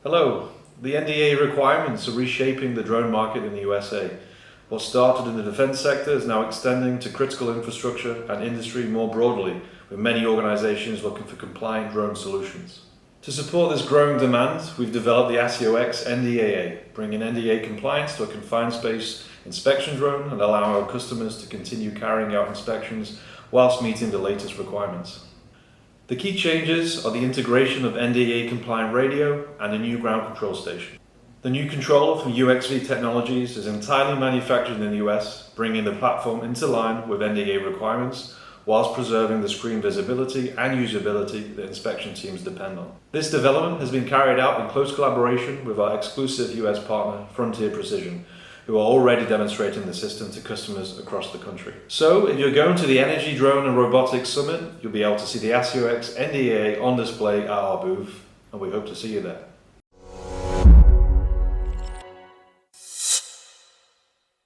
Hello. The NDAA requirements are reshaping the drone market in the USA. What started in the defense sector is now extending to critical infrastructure and industry more broadly, with many organizations looking for compliant drone solutions. To support this growing demand, we've developed the ASIO X NDAA, bringing NDAA compliance to a confined space inspection drone and allowing our customers to continue carrying out inspections whilst meeting the latest requirements. The key changes are the integration of NDAA-compliant radio and a new ground control station. The new controller from UXV Technologies is entirely manufactured in the US, bringing the platform into line with NDAA requirements whilst preserving the screen visibility and usability that inspection teams depend on. This development has been carried out in close collaboration with our exclusive US partner, Frontier Precision, who are already demonstrating the system to customers across the country. So, if you're going to the Energy, Drone and Robotics Summit, you'll be able to see the ASIO X NDAA on display at our booth, and we hope to see you there.